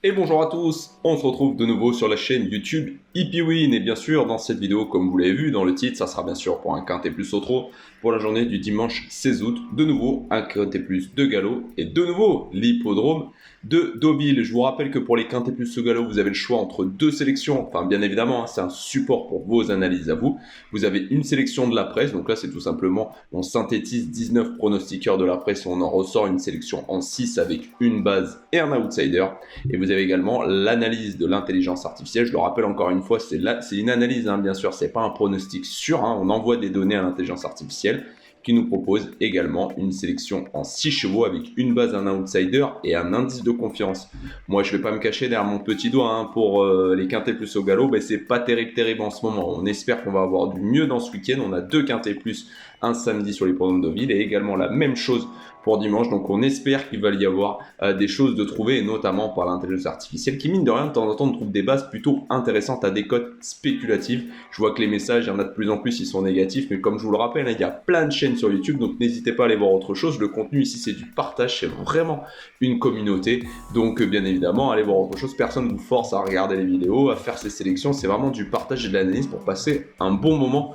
Et bonjour à tous, on se retrouve de nouveau sur la chaîne YouTube Hippie et bien sûr dans cette vidéo, comme vous l'avez vu dans le titre, ça sera bien sûr pour un quintet plus Sotro pour la journée du dimanche 16 août. De nouveau un quintet plus de galop et de nouveau l'hippodrome de Deauville. Je vous rappelle que pour les quintet plus galop, vous avez le choix entre deux sélections, enfin bien évidemment, c'est un support pour vos analyses à vous. Vous avez une sélection de la presse, donc là c'est tout simplement, on synthétise 19 pronostiqueurs de la presse et on en ressort une sélection en 6 avec une base et un outsider. Et vous avez également l'analyse de l'intelligence artificielle. Je le rappelle encore une fois, c'est une analyse, bien sûr, c'est pas un pronostic sûr. On envoie des données à l'intelligence artificielle qui nous propose également une sélection en 6 chevaux avec une base, un outsider et un indice de confiance. Moi, je vais pas me cacher derrière mon petit doigt pour les quintets plus au galop. C'est pas terrible en ce moment. On espère qu'on va avoir du mieux dans ce week-end. On a 2 quintets plus un samedi sur les programmes de Deauville et également la même chose pour dimanche. Donc on espère qu'il va y avoir des choses de trouver, et notamment par l'intelligence artificielle qui, mine de rien, de temps en temps, trouve des bases plutôt intéressantes à des cotes spéculatives. Je vois que les messages, il y en a de plus en plus, ils sont négatifs, mais comme je vous le rappelle, il y a plein de chaînes sur YouTube, donc n'hésitez pas à aller voir autre chose. Le contenu ici, c'est du partage, c'est vraiment une communauté. Donc bien évidemment, allez voir autre chose. Personne ne vous force à regarder les vidéos, à faire ces sélections. C'est vraiment du partage et de l'analyse pour passer un bon moment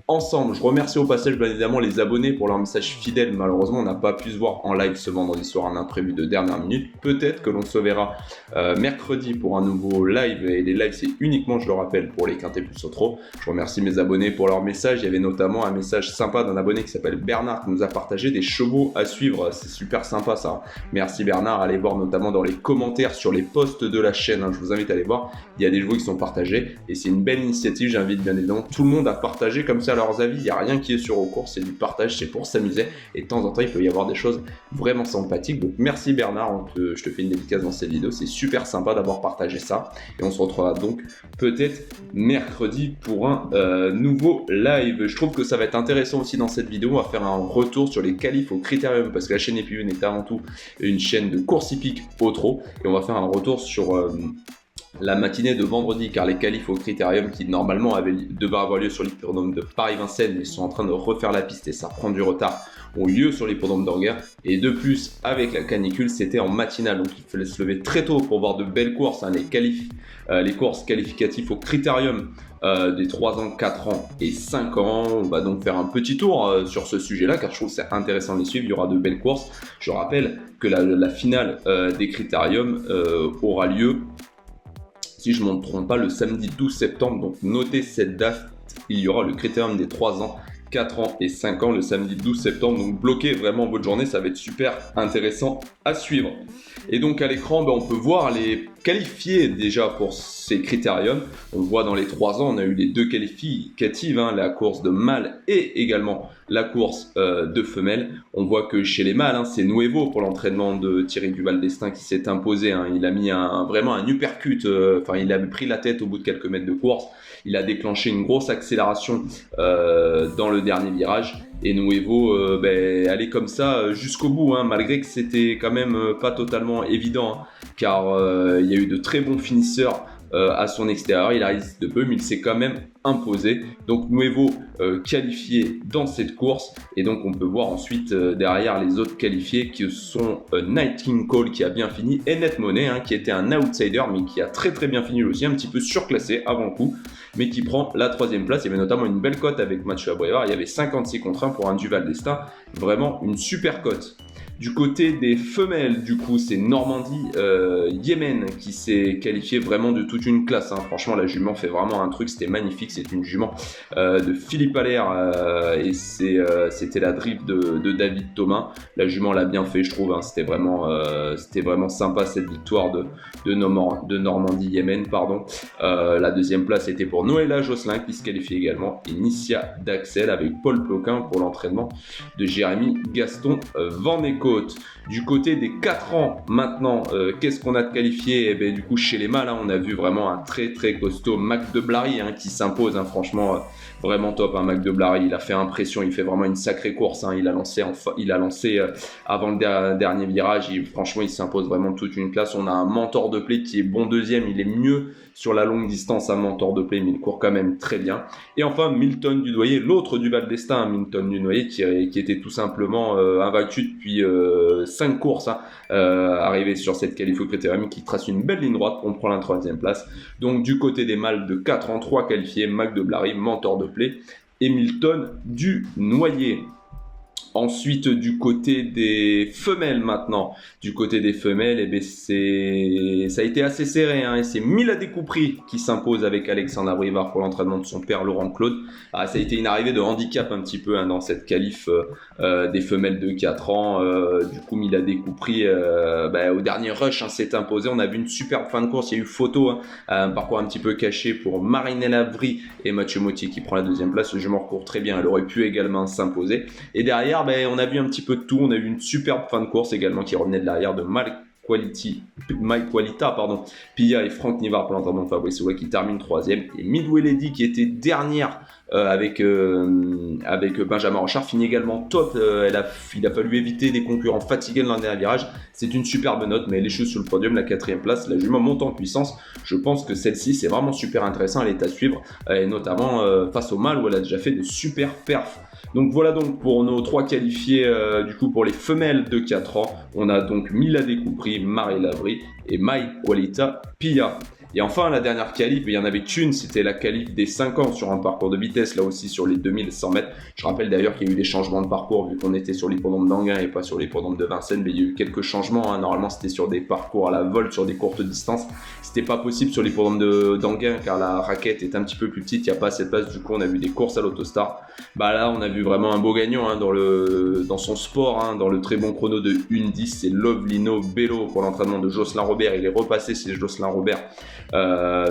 ensemble. Je remercie au passage bien évidemment les abonnés pour leurs messages fidèles. Malheureusement, on n'a pas pu se voir en live ce vendredi soir, un imprévu de dernière minute. Peut-être que l'on se verra mercredi pour un nouveau live. Et les lives, c'est uniquement, je le rappelle, pour les quintés plus Sotro. Je remercie mes abonnés pour leurs messages. Il y avait notamment un message sympa d'un abonné qui s'appelle Bernard qui nous a partagé des chevaux à suivre. C'est super sympa ça. Merci Bernard. Allez voir notamment dans les commentaires sur les posts de la chaîne. Je vous invite à aller voir. Il y a des chevaux qui sont partagés et c'est une belle initiative. J'invite bien évidemment tout le monde à partager comme ça leurs avis. Il n'y a rien qui est sur au cours, c'est du partage, c'est pour s'amuser et de temps en temps il peut y avoir des choses vraiment sympathiques. Donc merci Bernard, je te fais une dédicace dans cette vidéo, c'est super sympa d'avoir partagé ça et on se retrouvera donc peut-être mercredi pour un nouveau live. Je trouve que ça va être intéressant aussi dans cette vidéo. On va faire un retour sur les qualifs au critérium parce que la chaîne Hippie est avant tout une chaîne de course hippique au trot et on va faire un retour sur la matinée de vendredi, car les qualifs au critérium qui normalement devaient avoir lieu sur l'hippodrome de Paris-Vincennes, mais sont en train de refaire la piste et ça prend du retard, ont lieu sur l'hippodrome d'Anguin. Et de plus, avec la canicule, c'était en matinale, donc il fallait se lever très tôt pour voir de belles courses. Les courses qualificatives au critérium des 3 ans, 4 ans et 5 ans. On va donc faire un petit tour sur ce sujet-là, car je trouve que c'est intéressant de les suivre. Il y aura de belles courses. Je rappelle que la finale des critériums aura lieu, si je ne me trompe pas, le samedi 12 septembre. Donc notez cette date, il y aura le critérium des 3 ans, 4 ans et 5 ans le samedi 12 septembre. Donc bloquez vraiment votre journée, ça va être super intéressant à suivre. Et donc à l'écran, on peut voir les qualifiés déjà pour ces critériums. On voit dans les 3 ans, on a eu les 2 qualificatives, la course de mâle et également la course de femelle. On voit que chez les mâles, c'est Nuevo pour l'entraînement de Thierry Duval d'Estaing qui s'est imposé. Il a mis vraiment un uppercut, il a pris la tête au bout de quelques mètres de course. Il a déclenché une grosse accélération dans le dernier virage. Et Nuevo allait comme ça jusqu'au bout, malgré que c'était quand même pas totalement évident, car il y a eu de très bons finisseurs à son extérieur. Il a résisté de peu, mais il s'est quand même imposé. Donc Nuevo qualifié dans cette course, et donc on peut voir ensuite derrière les autres qualifiés qui sont Night King Cole qui a bien fini, et Net Money qui était un outsider mais qui a très bien fini aussi, un petit peu surclassé avant le coup, mais qui prend la 3e place. Il y avait notamment une belle cote avec Mathieu Abrivard, il y avait 56 contre 1 pour un Duval d'Estaing, vraiment une super cote. Du côté des femelles, du coup, c'est Normandie Yémen qui s'est qualifiée vraiment de toute une classe. Franchement, la jument fait vraiment un truc, c'était magnifique. C'est une jument de Philippe Allaire et c'était la drift de David Thomas. La jument l'a bien fait, je trouve. C'était vraiment sympa cette victoire de Normandie Yémen. La 2e place était pour Noëlla Josselin qui se qualifie également. Et Nissia d'Axel avec Paul Ploquin pour l'entraînement de Jérémy Gaston Van Éco. Du côté des 4 ans maintenant, qu'est-ce qu'on a de qualifié? Du coup, chez les mâles, on a vu vraiment un très costaud Mac de Blary qui s'impose, franchement vraiment top. Mac de Blary, il a fait impression, il fait vraiment une sacrée course. Il a lancé avant le dernier virage, franchement il s'impose vraiment toute une classe. On a un Mentor de Play qui est bon 2e, il est mieux sur la longue distance un Mentor de Play, mais il court quand même très bien. Et enfin Milton Dunoyer, l'autre Duval d'Estaing, Milton Dunoyer qui était tout simplement invaincu depuis 5 courses arrivées sur cette qualif au critérium qui trace une belle ligne droite. On prend la 3e place. Donc du côté des mâles de 4 ans, 3 qualifiés, Mac de Blary, Mentor de Play et Milton du Noyer. Ensuite, du côté des femelles maintenant, du côté des femelles, ça a été assez serré, et c'est Mila Découpry qui s'impose avec Alexandre Abrivard pour l'entraînement de son père Laurent Claude. Ça a été une arrivée de handicap un petit peu dans cette qualif des femelles de 4 ans. Du coup, Mila Découpry, au dernier rush, s'est imposé. On a vu une superbe fin de course, il y a eu photo, un parcours un petit peu caché pour Marinelle Avry et Mathieu Mottier qui prend la 2e place. Le jument recourt très bien, elle aurait pu également s'imposer. Et derrière, on a vu un petit peu de tout. On a eu une superbe fin de course également qui revenait de l'arrière de Mike Qualita, Pia et Franck Nivard pour l'entraînement de Fabrice Soulet qui termine 3e. Et Midway Lady qui était dernière avec Benjamin Rochard finit également top. Il a fallu éviter des concurrents fatigués dans le dernier virage. C'est une superbe note, mais elle échoue sur le podium, la 4e place. La jument monte en puissance. Je pense que celle-ci, c'est vraiment super intéressant. Elle est à suivre, et notamment face au mâle où elle a déjà fait de super perfs. Donc voilà donc pour nos 3 qualifiés du coup pour les femelles de 4 ans. On a donc Mila Découpry, Marie Lavry et Mai Qualita Pia. Et enfin la dernière qualif, il y en avait qu'une, c'était la qualif des 5 ans sur un parcours de vitesse, là aussi sur les 2100 mètres. Je rappelle d'ailleurs qu'il y a eu des changements de parcours vu qu'on était sur l'hippodrome d'Anguin et pas sur l'hippodrome de Vincennes, mais il y a eu quelques changements. Normalement c'était sur des parcours à la volte, sur des courtes distances. C'était pas possible sur l'hippodrome d'Anguin car la raquette est un petit peu plus petite, il n'y a pas assez de place, du coup on a vu des courses à l'Autostar. Là on a vu vraiment un beau gagnant dans son sport, dans le très bon chrono de 1:10, c'est Lovelino Bello pour l'entraînement de Jocelyn Robert. Il est repassé, c'est Jocelyn Robert,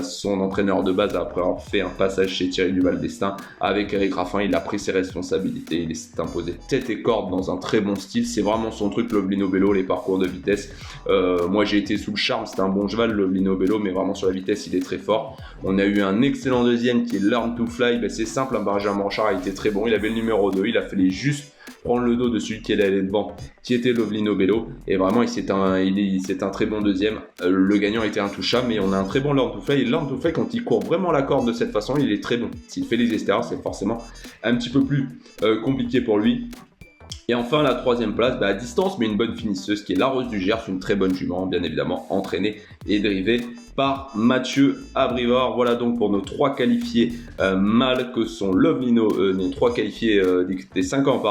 son entraîneur de base après avoir fait un passage chez Thierry Duval d'Estaing. Avec Eric Raffin, il a pris ses responsabilités, il s'est imposé tête et corde dans un très bon style. C'est vraiment son truc, Lovelino Bello, les parcours de vitesse. Moi j'ai été sous le charme, c'était un bon cheval Lovelino Bello, mais vraiment sur la vitesse il est très fort. On a eu un excellent deuxième qui est Learn to Fly. C'est simple, Benjamin Rochard a été très bon, il avait le numéro 2, il a fallu juste prendre le dos de celui qui allait devant, qui était Lovelino Bello, et vraiment c'est un très bon deuxième. Le gagnant était intouchable, mais on a un très bon Learn to Fly. Et Learn to Fly, quand il court vraiment la corde de cette façon, il est très bon. S'il fait les extérieurs, c'est forcément un petit peu plus compliqué pour lui. Et enfin la 3e place, à distance mais une bonne finisseuse qui est la Rose du Gers, une très bonne jument bien évidemment entraînée et drivée par Mathieu Abrivard. Voilà donc pour nos 3 qualifiés mâles que sont Lovelino, nos 3 qualifiés des 5 ans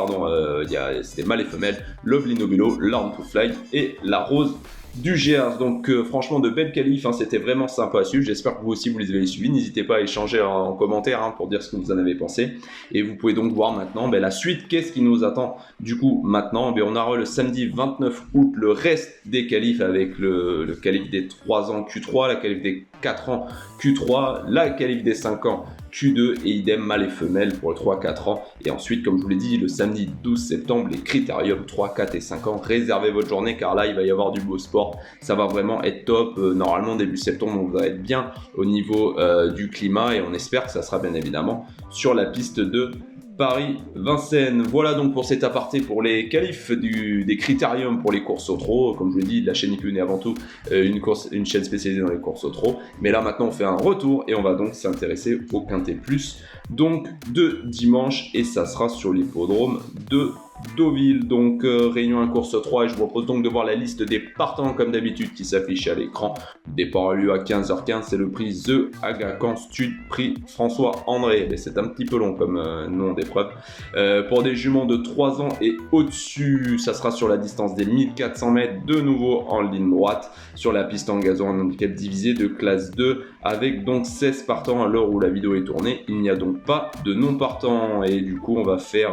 c'était mâle et femelle, Lovelino Bello, Learn to Fly et la Rose du Gers. Donc franchement de belles qualifs, c'était vraiment sympa à suivre. J'espère que vous aussi vous les avez suivis. N'hésitez pas à échanger en commentaire pour dire ce que vous en avez pensé. Et vous pouvez donc voir maintenant la suite. Qu'est-ce qui nous attend du coup maintenant? On aura le samedi 29 août le reste des qualifs avec le qualif des 3 ans Q3, la qualif des 4 ans Q3, la qualif des 5 ans Q2 et idem mâle et femelle pour le 3-4 ans. Et ensuite, comme je vous l'ai dit, le samedi 12 septembre, les critériums 3, 4 et 5 ans. Réservez votre journée car là, il va y avoir du beau sport. Ça va vraiment être top. Normalement, début septembre, on va être bien au niveau du climat et on espère que ça sera bien évidemment sur la piste de Paris-Vincennes. Voilà donc pour cet aparté pour les qualifs des critériums pour les courses au trot. Comme je vous l'ai dit, la chaîne IPU est avant tout une chaîne spécialisée dans les courses au trot. Mais là maintenant on fait un retour et on va donc s'intéresser au Quintet Plus donc de dimanche et ça sera sur l'hippodrome de Deauville. Donc réunion 1 course 3 et je vous propose donc de voir la liste des partants comme d'habitude qui s'affiche à l'écran. Départ a lieu à 15h15, c'est le prix The Agacan Stud, prix François André. Mais c'est un petit peu long comme nom d'épreuve. Pour des juments de 3 ans et au-dessus, ça sera sur la distance des 1400 mètres, de nouveau en ligne droite, sur la piste en gazon en handicap divisé de classe 2, avec donc 16 partants à l'heure où la vidéo est tournée. Il n'y a donc pas de non-partants et du coup on va faire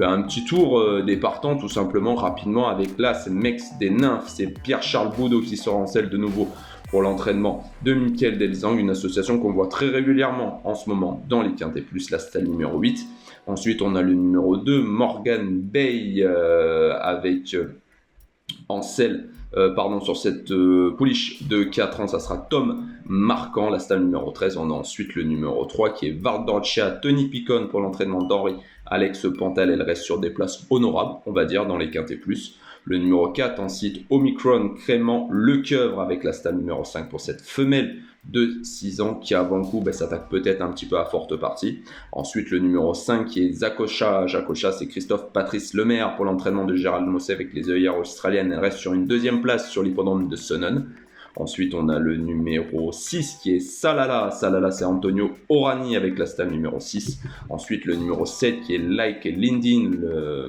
un petit tour des partants tout simplement rapidement avec l'As Mex des Nymphes. C'est Pierre-Charles Boudot qui sera en selle de nouveau pour l'entraînement de Mickaël Delzang, une association qu'on voit très régulièrement en ce moment dans les Quintet Plus, la stalle numéro 8. Ensuite on a le numéro 2, Morgan Bay avec en selle sur cette pouliche de 4 ans, ça sera Tom Marquand, la stalle numéro 13. On a ensuite le numéro 3 qui est Vardorcia, Tony Picon pour l'entraînement d'Henri Alex Pantal. Elle reste sur des places honorables, on va dire, dans les Quintet Plus. Le numéro 4, ensuite Omicron Crément Lecoeuvre avec la stalle numéro 5 pour cette femelle de 6 ans qui avant le coup s'attaque peut-être un petit peu à forte partie. Ensuite le numéro 5 qui est Zakocha. Zakocha, c'est Christophe Patrice Lemaire pour l'entraînement de Gérald Mossé avec les œillères australiennes. Elle reste sur une deuxième place sur l'hippodrome de Sonnen. Ensuite, on a le numéro 6 qui est Salala. Salala, c'est Antonio Orani avec la stalle numéro 6. Ensuite, le numéro 7 qui est Like Lindin,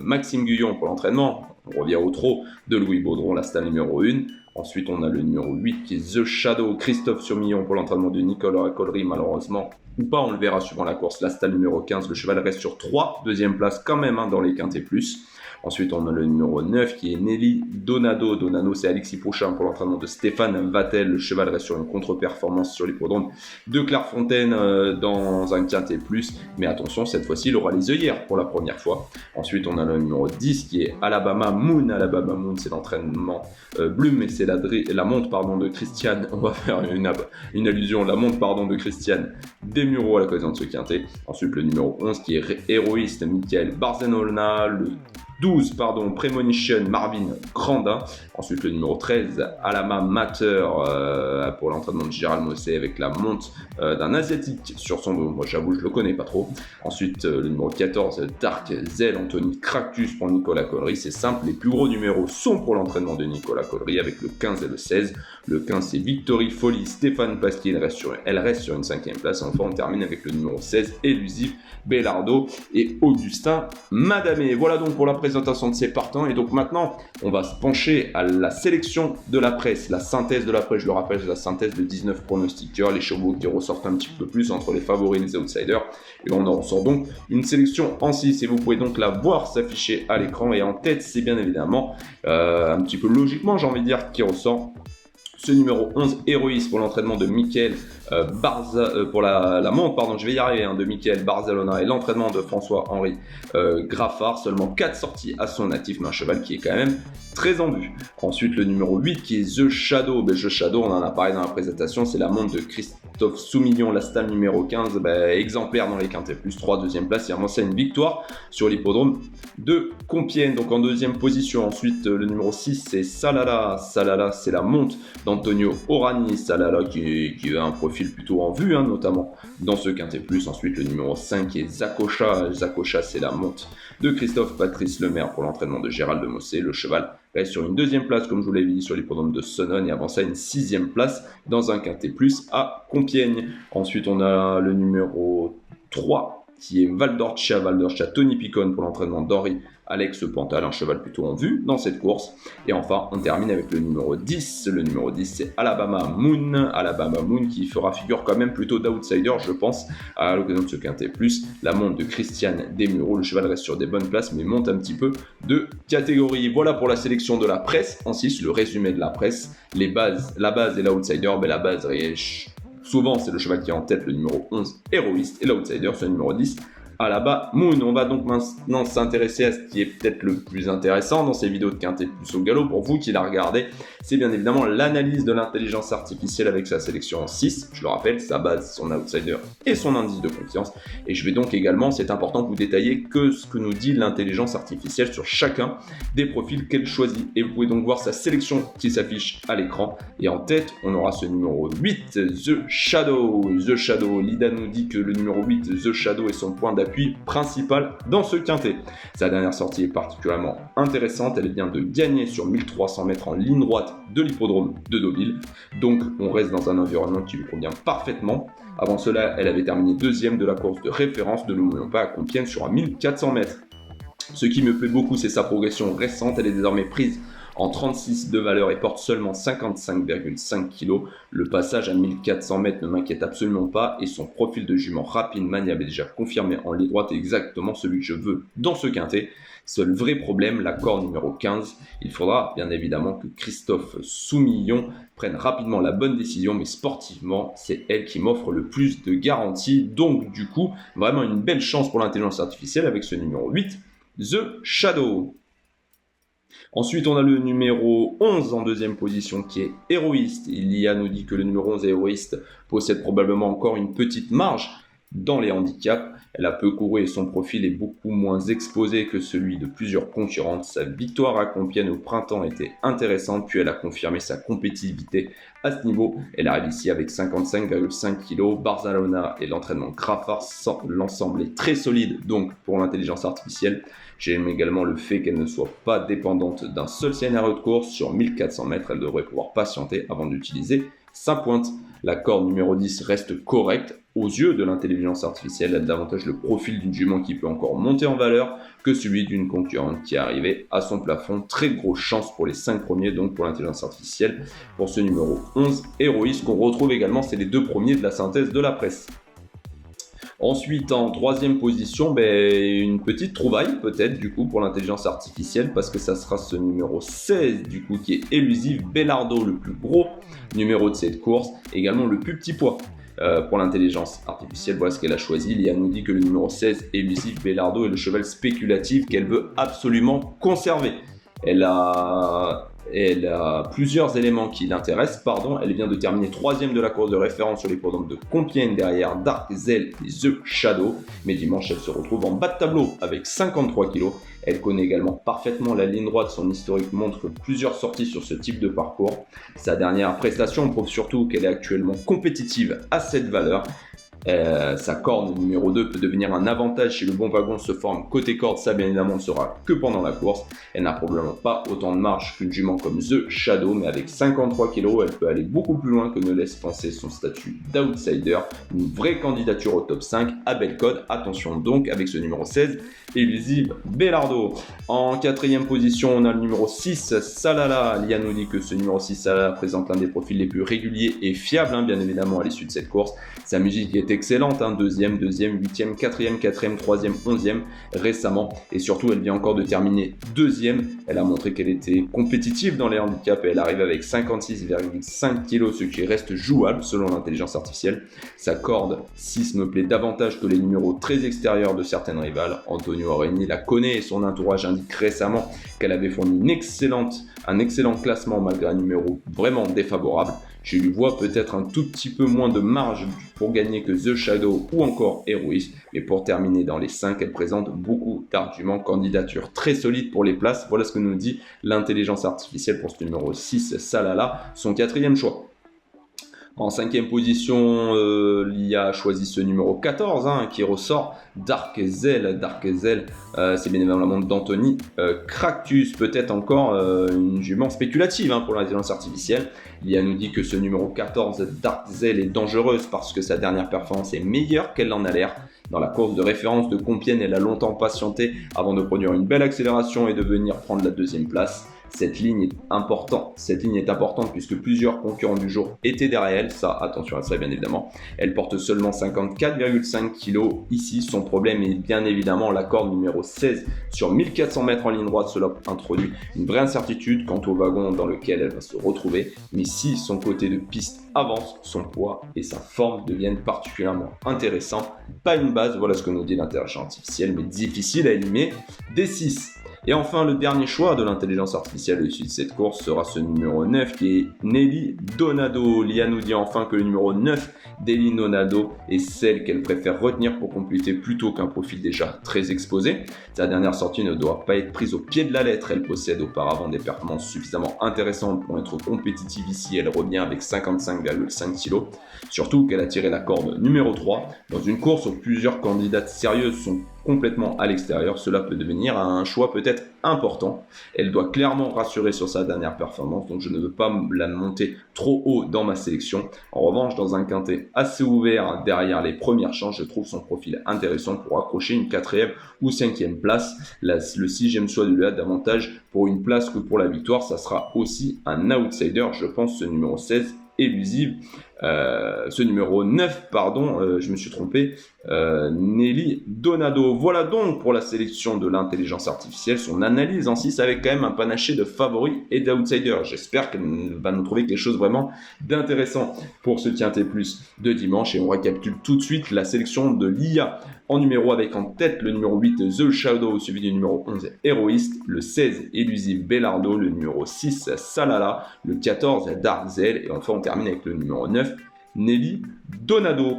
Maxime Guyon pour l'entraînement. On revient au trot de Louis Baudron, la stalle numéro 1. Ensuite, on a le numéro 8 qui est The Shadow, Christophe Surmillon pour l'entraînement de Nicolas Collery, malheureusement. Ou pas, on le verra suivant la course. La stalle numéro 15, le cheval reste sur 3, deuxième place quand même dans les quintés plus. Ensuite, on a le numéro 9 qui est Nelly Donado. Donado, c'est Alexis Pochin pour l'entraînement de Stéphane Vattel. Le cheval reste sur une contre-performance sur l'hippodrome de Clairefontaine dans un quintet plus. Mais attention, cette fois-ci, il aura les œillères pour la première fois. Ensuite, on a le numéro 10 qui est Alabama Moon. Alabama Moon, c'est l'entraînement Bloom et c'est la montre de Christiane. On va faire une allusion. La montre de Christiane Desmureaux à l'occasion de ce quintet. Ensuite, le numéro 11 qui est héroïste Michael Barzenona. Le 12, Premonition, Marvin Grandin. Ensuite, le numéro 13, Alama Mater pour l'entraînement de Gérald Mossé avec la monte d'un Asiatique sur son dos. Moi, j'avoue, je le connais pas trop. Ensuite, le numéro 14, Dark Zell, Anthony Cractus pour Nicolas Collery. C'est simple, les plus gros numéros sont pour l'entraînement de Nicolas Collery avec le 15 et le 16. Le 15, c'est Victory Folly, Stéphane Pasquier, elle reste sur une 5e place. Enfin, on termine avec le numéro 16, Elusif Bellardo et Augustin Madamé. Voilà donc pour la présentation de ces partants. Et donc maintenant, on va se pencher à la sélection de la presse, la synthèse de la presse. Je le rappelle, c'est la synthèse de 19 pronostiqueurs, les chevaux qui ressortent un petit peu plus entre les favoris et les outsiders. Et on en sort donc une sélection en 6. Et vous pouvez donc la voir s'afficher à l'écran. Et en tête, c'est bien évidemment, un petit peu logiquement, j'ai envie de dire, qui ressort ce numéro 11, Héroïs pour l'entraînement de Michael pour la montre, je vais y arriver, de Michael Barzalona et l'entraînement de François-Henri Graffard. Seulement 4 sorties à son actif, mais un cheval qui est quand même très en vue. Ensuite, le numéro 8 qui est The Shadow. The Shadow, on en a parlé dans la présentation, c'est la montre de Christophe Soumillon, la stalle numéro 15, exemplaire dans les quintés plus 3, deuxième place. Il a une victoire sur l'hippodrome de Compiègne. Donc en deuxième position, ensuite, le numéro 6, c'est Salala. Salala, c'est la montre d'Antonio Orani. Salala qui a un profil plutôt en vue, notamment dans ce quintet plus. Ensuite, le numéro 5 qui est Zakocha. Zakocha, c'est la montre de Christophe Patrice Lemaire pour l'entraînement de Gérald Mossé. Le cheval reste sur une deuxième place, comme je vous l'avais dit, sur l'hippodrome de Sonnen et avant ça, une 6e place dans un quintet plus à Compiègne. Ensuite, on a le numéro 3 qui est Valdorcia, Tony Picon pour l'entraînement d'Henri Alex Pantal, un cheval plutôt en vue dans cette course. Et enfin, on termine avec le numéro 10. Le numéro 10, c'est Alabama Moon. Alabama Moon qui fera figure quand même plutôt d'outsider, je pense, à l'occasion de ce quintet plus. La montre de Christiane Desmureaux. Le cheval reste sur des bonnes places, mais monte un petit peu de catégorie. Voilà pour la sélection de la presse. En 6, le résumé de la presse. La base et l'outsider. La base, souvent, c'est le cheval qui est en tête, le numéro 11, Héroïste. Et l'outsider, c'est le numéro 10, Alaba Moon. On va donc maintenant s'intéresser à ce qui est peut-être le plus intéressant dans ces vidéos de quintet plus au galop pour vous qui la regardez. C'est bien évidemment l'analyse de l'intelligence artificielle avec sa sélection en 6. Je le rappelle, sa base, son outsider et son indice de confiance. Et je vais donc également, c'est important, vous détailler que ce que nous dit l'intelligence artificielle sur chacun des profils qu'elle choisit. Et vous pouvez donc voir sa sélection qui s'affiche à l'écran. Et en tête, on aura ce numéro 8, The Shadow. The Shadow, Lida nous dit que le numéro 8, The Shadow, est son point d'appui principal dans ce quintet. Sa dernière sortie est particulièrement intéressante, elle vient de gagner sur 1300 mètres en ligne droite de l'hippodrome de Deauville, donc on reste dans un environnement qui lui convient parfaitement. Avant cela, elle avait terminé deuxième de la course de référence de l'Oublions pas à Compiègne sur 1400 mètres. Ce qui me plaît beaucoup, c'est sa progression récente, elle est désormais prise en 36 de valeur et porte seulement 55,5 kg. Le passage à 1400 mètres ne m'inquiète absolument pas et son profil de jument rapide, maniable et déjà confirmé en ligne droite est exactement celui que je veux dans ce quintet. Seul vrai problème, la corde numéro 15. Il faudra bien évidemment que Christophe Soumillon prenne rapidement la bonne décision, mais sportivement, c'est elle qui m'offre le plus de garanties. Donc du coup, vraiment une belle chance pour l'intelligence artificielle avec ce numéro 8, The Shadow. Ensuite, on a le numéro 11 en deuxième position qui est Héroïste. Ilia nous dit que le numéro 11 Héroïste possède probablement encore une petite marge. dans les handicaps. Elle a peu couru et son profil est beaucoup moins exposé que celui de plusieurs concurrentes. Sa victoire à Compiègne au printemps était intéressante, puis elle a confirmé sa compétitivité à ce niveau. Elle arrive ici avec 55,5 kg. Barcelona et l'entraînement Grafar, l'ensemble est très solide donc pour l'intelligence artificielle. J'aime également le fait qu'elle ne soit pas dépendante d'un seul scénario de course. Sur 1400 mètres, elle devrait pouvoir patienter avant d'utiliser sa pointe. La corde numéro 10 reste correcte aux yeux de l'intelligence artificielle. Elle a davantage le profil d'une jument qui peut encore monter en valeur que celui d'une concurrente qui est arrivée à son plafond. Très grosse chance pour les 5 premiers, donc pour l'intelligence artificielle. Pour ce numéro 11, Héroïs, qu'on retrouve également, c'est les 2 premiers de la synthèse de la presse. Ensuite, en 3e position, une petite trouvaille peut-être du coup pour l'intelligence artificielle parce que ça sera ce numéro 16 du coup qui est Élusive Bellardo, le plus gros numéro de cette course, également le plus petit poids. Pour l'intelligence artificielle, voilà ce qu'elle a choisi. Lia nous dit que le numéro 16, Élusive Bellardo, est le cheval spéculatif qu'elle veut absolument conserver. Elle a plusieurs éléments qui l'intéressent. Elle vient de terminer 3e de la course de référence sur l'hippodrome de Compiègne derrière Dark Zell et The Shadow. Mais dimanche, elle se retrouve en bas de tableau avec 53 kg. Elle connaît également parfaitement la ligne droite. Son historique montre plusieurs sorties sur ce type de parcours. Sa dernière prestation prouve surtout qu'elle est actuellement compétitive à cette valeur. Sa corne numéro 2 peut devenir un avantage si le bon wagon se forme côté corde. Ça bien évidemment ne sera que pendant la course. Elle n'a probablement pas autant de marge qu'une jument comme The Shadow, mais avec 53 kg, elle peut aller beaucoup plus loin que ne laisse penser son statut d'outsider. Une vraie candidature au top 5 à belle cote. Attention donc avec ce numéro 16, Élusive Bellardo. En 4e position, on a le numéro 6, Salala. Lia nous dit que ce numéro 6, Salala, présente l'un des profils les plus réguliers et fiables, bien évidemment, à l'issue de cette course. Sa musique est excellente, 2e, 8e, 4e, 3e, 11e récemment. Et surtout, elle vient encore de terminer 2e. Elle a montré qu'elle était compétitive dans les handicaps et elle arrive avec 56,5 kg, ce qui reste jouable selon l'intelligence artificielle. Sa corde 6 me plaît davantage que les numéros très extérieurs de certaines rivales. Antonio Aregni la connaît et son entourage indique récemment qu'elle avait fourni un excellent classement malgré un numéro vraiment défavorable. Je lui vois peut-être un tout petit peu moins de marge pour gagner que The Shadow ou encore Héroïs, mais pour terminer dans les 5, elle présente beaucoup d'arguments, candidature très solide pour les places. Voilà ce que nous dit l'intelligence artificielle pour ce numéro 6, Salala, son 4e choix. En 5e position, l'IA a choisi ce numéro 14 qui ressort, Dark Zell. C'est bien évidemment d'Anthony Cractus, peut-être encore une jument spéculative pour l'intelligence artificielle. L'IA nous dit que ce numéro 14, Dark Zell, est dangereuse parce que sa dernière performance est meilleure qu'elle en a l'air. Dans la course de référence de Compiègne, elle a longtemps patienté avant de produire une belle accélération et de venir prendre la 2e place. Cette ligne est importante puisque plusieurs concurrents du jour étaient derrière elle. Ça, attention à ça bien évidemment. Elle porte seulement 54,5 kg. Ici, son problème est bien évidemment la corde numéro 16 sur 1400 mètres en ligne droite. Cela introduit une vraie incertitude quant au wagon dans lequel elle va se retrouver. Mais si son côté de piste avance, son poids et sa forme deviennent particulièrement intéressants. Pas une base, voilà ce que nous dit l'intelligence artificielle, mais difficile à éliminer des 6. Et enfin, le dernier choix de l'intelligence artificielle issu de cette course sera ce numéro 9 qui est Nelly Donado. Lia nous dit enfin que le numéro 9 Nelly Donado est celle qu'elle préfère retenir pour compléter plutôt qu'un profil déjà très exposé. Sa dernière sortie ne doit pas être prise au pied de la lettre. Elle possède auparavant des performances suffisamment intéressantes pour être compétitive ici. Elle revient avec 55,5 kg. Surtout qu'elle a tiré la corde numéro 3 dans une course où plusieurs candidates sérieuses sont complètement à l'extérieur. Cela peut devenir un choix peut-être important. Elle doit clairement rassurer sur sa dernière performance, donc je ne veux pas la monter trop haut dans ma sélection. En revanche, dans un quintet assez ouvert derrière les premières chances, je trouve son profil intéressant pour accrocher une 4e ou 5e place. Le 6e choix de l'UA davantage pour une place que pour la victoire. Ça sera aussi un outsider, je pense, ce numéro 16. Élusive, ce numéro 9, je me suis trompé, Nelly Donado. Voilà donc pour la sélection de l'intelligence artificielle, son analyse en 6 avec quand même un panaché de favoris et d'outsiders. J'espère qu'elle va nous trouver quelque chose vraiment d'intéressant pour ce Quintet Plus de dimanche. Et on récapitule tout de suite la sélection de l'IA en numéro avec en tête le numéro 8 The Shadow suivi du numéro 11 Héroïste, le 16 Élusive Bellardo, le numéro 6 Salala, le 14 Dark Zell et enfin on termine avec le numéro 9 Nelly Donado.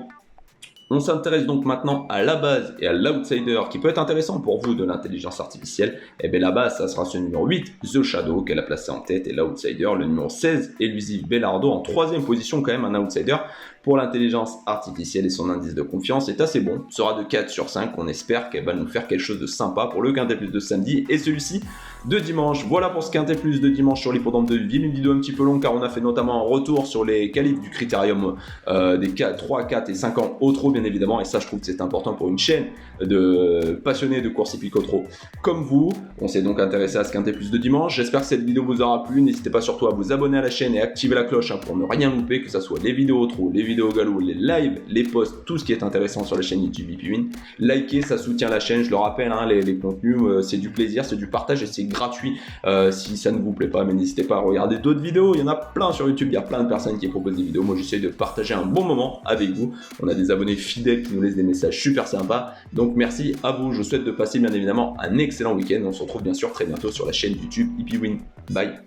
On s'intéresse donc maintenant à la base et à l'outsider qui peut être intéressant pour vous de l'intelligence artificielle. Et bien la base, ça sera ce numéro 8, The Shadow, qu'elle a placé en tête, et l'outsider, le numéro 16, Elusive Belardo, en troisième position quand même, un outsider pour l'intelligence artificielle, et son indice de confiance est assez bon, sera de 4 sur 5, on espère qu'elle va nous faire quelque chose de sympa pour le Quintet Plus de samedi et celui-ci de dimanche. Voilà pour ce Quintet Plus de dimanche sur l'hippodrome de Ville, une vidéo un petit peu longue car on a fait notamment un retour sur les qualifs du critérium des 3, 4 et 5 ans au trot bien évidemment, et ça je trouve que c'est important pour une chaîne de passionnés de course hippique au trot comme vous. On s'est donc intéressé à ce Quintet Plus de dimanche, j'espère que cette vidéo vous aura plu, n'hésitez pas surtout à vous abonner à la chaîne et activer la cloche pour ne rien louper, que ce soit les vidéos au trot, les vidéos au galop, les lives, les posts, tout ce qui est intéressant sur la chaîne YouTube Hippywin. Likez, ça soutient la chaîne, je le rappelle, hein, les contenus, c'est du plaisir, c'est du partage et c'est gratuit si ça ne vous plaît pas, mais n'hésitez pas à regarder d'autres vidéos, il y en a plein sur YouTube, il y a plein de personnes qui proposent des vidéos, moi j'essaie de partager un bon moment avec vous, on a des abonnés fidèles qui nous laissent des messages super sympas, donc merci à vous, je vous souhaite de passer bien évidemment un excellent week-end, on se retrouve bien sûr très bientôt sur la chaîne YouTube Hippywin. Bye.